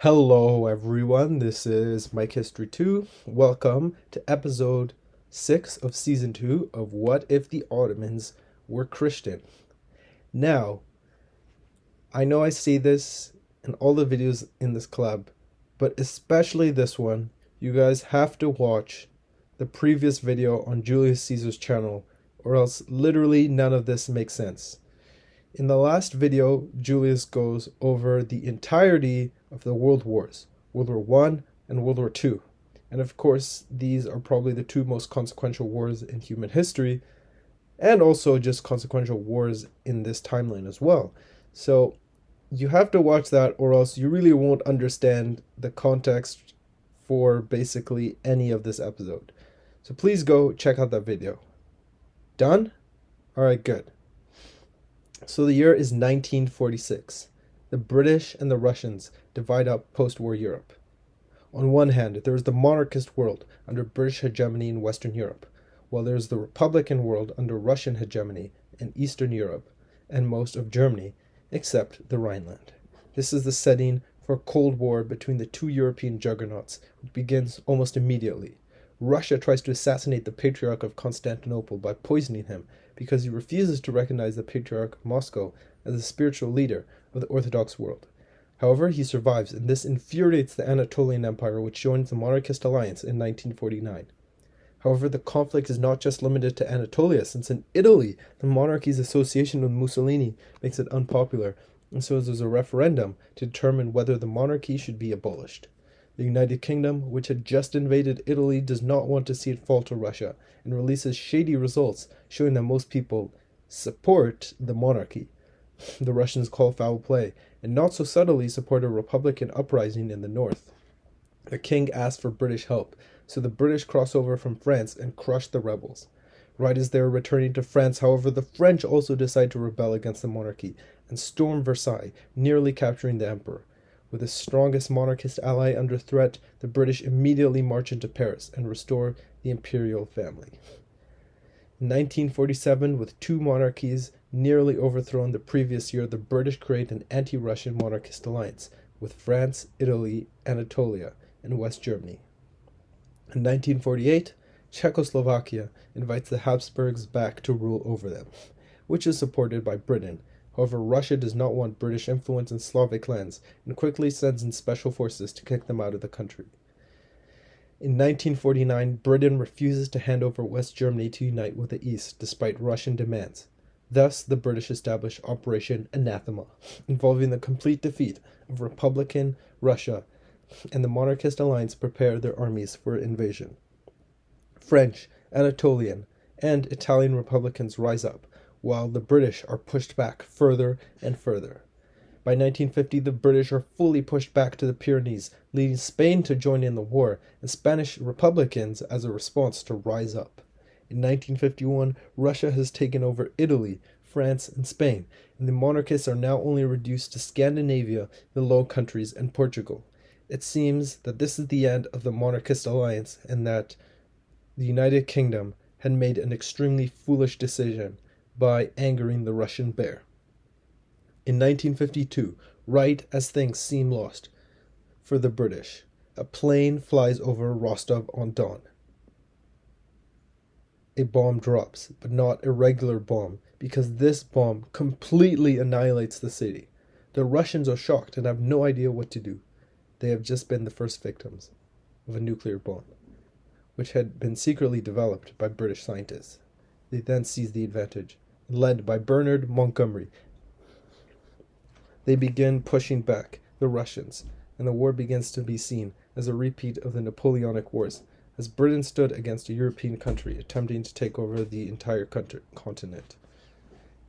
Hello, everyone. This is Mike History 2. Welcome to episode 6 of season 2 of What If the Ottomans Were Christian. Now, I know I say this in all the videos in this club, but especially this one, you guys have to watch the previous video on Julius Caesar's channel, or else literally none of this makes sense. In the last video, Julius goes over the entirety of the world wars, World War One and World War Two. And of course, these are probably the two most consequential wars in human history, and also just consequential wars in this timeline as well. So you have to watch that, or else you really won't understand the context for basically any of this episode. So please go check out that video. Done? Alright, good. So the year is 1946. The British and the Russians divide up post-war Europe. On one hand, there is the monarchist world under British hegemony in Western Europe, while there is the Republican world under Russian hegemony in Eastern Europe and most of Germany, except the Rhineland. This is the setting for a Cold War between the two European juggernauts, which begins almost immediately. Russia tries to assassinate the Patriarch of Constantinople by poisoning him because he refuses to recognize the Patriarch of Moscow as the spiritual leader of the Orthodox world. However, he survives, and this infuriates the Anatolian Empire, which joins the monarchist alliance in 1949. However, the conflict is not just limited to Anatolia, since in Italy, the monarchy's association with Mussolini makes it unpopular, and so there's a referendum to determine whether the monarchy should be abolished. The United Kingdom, which had just invaded Italy, does not want to see it fall to Russia, and releases shady results showing that most people support the monarchy. The Russians call foul play, and not so subtly support a Republican uprising in the north. The king asks for British help, so the British cross over from France and crush the rebels. Right as they are returning to France, however, the French also decide to rebel against the monarchy and storm Versailles, nearly capturing the emperor. With the strongest monarchist ally under threat, the British immediately march into Paris and restore the imperial family. In 1947, with two monarchies nearly overthrown the previous year, the British create an anti-Russian monarchist alliance with France, Italy, Anatolia, and West Germany. In 1948, Czechoslovakia invites the Habsburgs back to rule over them, which is supported by Britain. However, Russia does not want British influence in Slavic lands and quickly sends in special forces to kick them out of the country. In 1949, Britain refuses to hand over West Germany to unite with the East despite Russian demands. Thus, the British establish Operation Anathema, involving the complete defeat of Republican Russia, and the monarchist alliance prepare their armies for invasion. French, Anatolian, and Italian republicans rise up, while the British are pushed back further and further. By 1950, the British are fully pushed back to the Pyrenees, leading Spain to join in the war, and Spanish republicans as a response to rise up. In 1951, Russia has taken over Italy, France, and Spain, and the monarchists are now only reduced to Scandinavia, the Low Countries, and Portugal. It seems that this is the end of the monarchist alliance, and that the United Kingdom had made an extremely foolish decision by angering the Russian bear. In 1952, right as things seem lost for the British, a plane flies over Rostov-on-Don. A bomb drops, but not a regular bomb, because this bomb completely annihilates the city. The Russians are shocked and have no idea what to do. They have just been the first victims of a nuclear bomb, which had been secretly developed by British scientists. They then seize the advantage, led by Bernard Montgomery. They begin pushing back the Russians, and the war begins to be seen as a repeat of the Napoleonic Wars, as Britain stood against a European country attempting to take over the entire continent.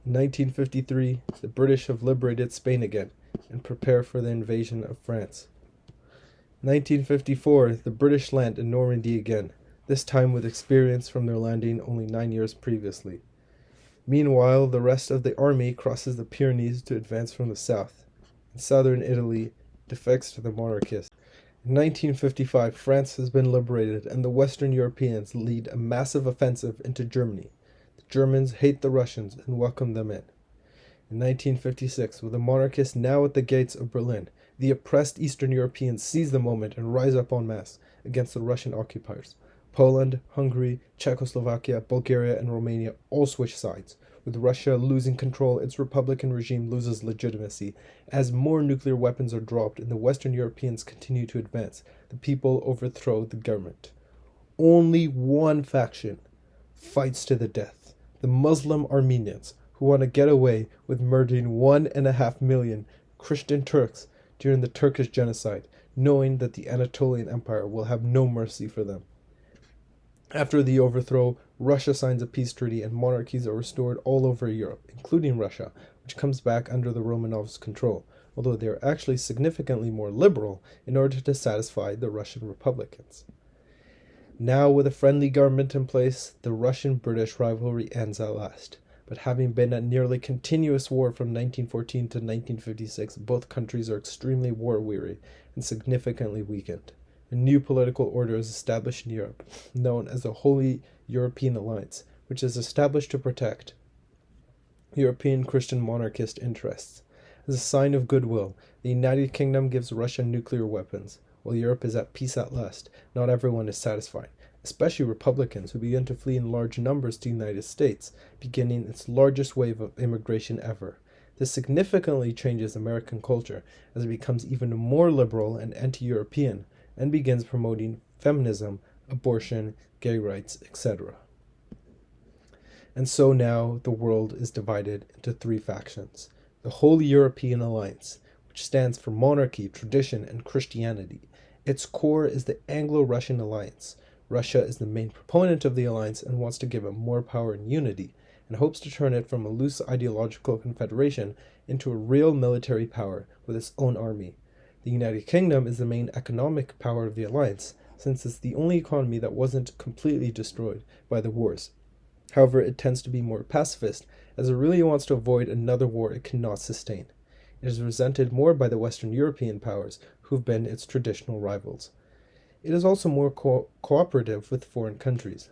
In 1953, the British have liberated Spain again and prepare for the invasion of France. In 1954, the British land in Normandy again, this time with experience from their landing only 9 years previously. Meanwhile, the rest of the army crosses the Pyrenees to advance from the south. In southern Italy, defects to the monarchists. In 1955, France has been liberated, and the Western Europeans lead a massive offensive into Germany. The Germans hate the Russians and welcome them in. In 1956, with the monarchists now at the gates of Berlin, The oppressed Eastern Europeans seize the moment and rise up en masse against the Russian occupiers. Poland, Hungary, Czechoslovakia, Bulgaria, and Romania all switch sides, with Russia losing control. Its republican regime loses legitimacy. As more nuclear weapons are dropped and the Western Europeans continue to advance, the people overthrow the government. Only one faction fights to the death: the Muslim Armenians, who want to get away with murdering 1.5 million Christian Turks during the Turkish genocide, knowing that the Anatolian Empire will have no mercy for them. After the overthrow, Russia signs a peace treaty and monarchies are restored all over Europe, including Russia, which comes back under the Romanovs' control, although they are actually significantly more liberal in order to satisfy the Russian Republicans. Now, with a friendly government in place, the Russian-British rivalry ends at last. But having been at nearly continuous war from 1914 to 1956, both countries are extremely war-weary and significantly weakened. A new political order is established in Europe, known as the Holy European Alliance, which is established to protect European Christian monarchist interests. As a sign of goodwill, the United Kingdom gives Russia nuclear weapons. While Europe is at peace at last, not everyone is satisfied, especially Republicans, who begin to flee in large numbers to the United States, beginning its largest wave of immigration ever. This significantly changes American culture as it becomes even more liberal and anti-European, and begins promoting feminism, abortion, gay rights, etc. And so now the world is divided into three factions. The Holy European Alliance, which stands for monarchy, tradition, and Christianity. Its core is the Anglo-Russian Alliance. Russia is the main proponent of the alliance and wants to give it more power and unity, and hopes to turn it from a loose ideological confederation into a real military power with its own army. The United Kingdom is the main economic power of the alliance, since it's the only economy that wasn't completely destroyed by the wars. However, it tends to be more pacifist, as it really wants to avoid another war it cannot sustain. It is resented more by the Western European powers, who've been its traditional rivals. It is also more cooperative with foreign countries.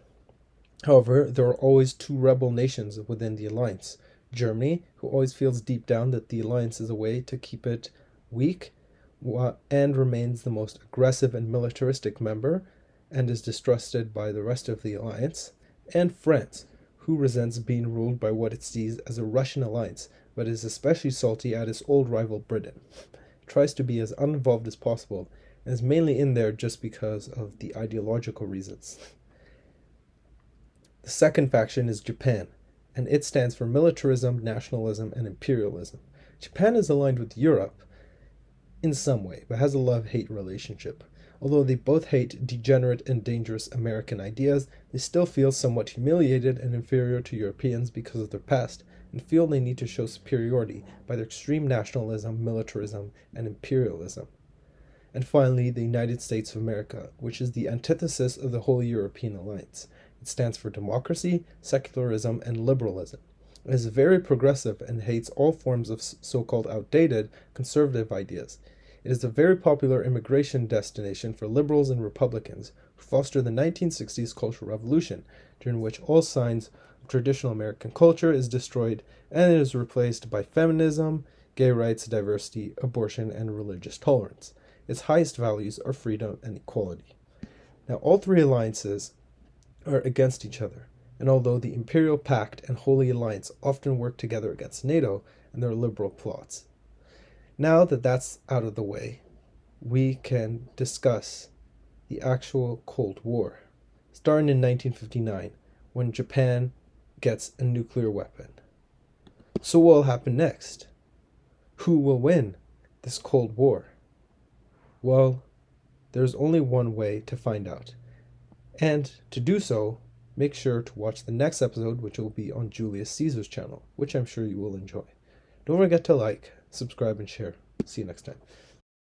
However, there are always two rebel nations within the alliance. Germany, who always feels deep down that the alliance is a way to keep it weak, and remains the most aggressive and militaristic member, and is distrusted by the rest of the alliance, and France, who resents being ruled by what it sees as a Russian alliance, but is especially salty at its old rival Britain. It tries to be as uninvolved as possible, and is mainly in there just because of the ideological reasons. The second faction is Japan, and it stands for militarism, nationalism, and imperialism. Japan is aligned with Europe in some way, but has a love-hate relationship. Although they both hate degenerate and dangerous American ideas, they still feel somewhat humiliated and inferior to Europeans because of their past, and feel they need to show superiority by their extreme nationalism, militarism, and imperialism. And finally, the United States of America, which is the antithesis of the Holy European Alliance. It stands for democracy, secularism, and liberalism. It is very progressive and hates all forms of so-called outdated conservative ideas. It is a very popular immigration destination for liberals and Republicans who foster the 1960s Cultural Revolution, during which all signs of traditional American culture is destroyed and it is replaced by feminism, gay rights, diversity, abortion, and religious tolerance. Its highest values are freedom and equality. Now, all three alliances are against each other, and although the Imperial Pact and Holy Alliance often work together against NATO and their liberal plots. Now that that's out of the way, we can discuss the actual Cold War, starting in 1959, when Japan gets a nuclear weapon. So what will happen next? Who will win this Cold War? Well, there's only one way to find out. And to do so, make sure to watch the next episode, which will be on Julius Caesar's channel, which I'm sure you will enjoy. Don't forget to like, subscribe, and share. See you next time.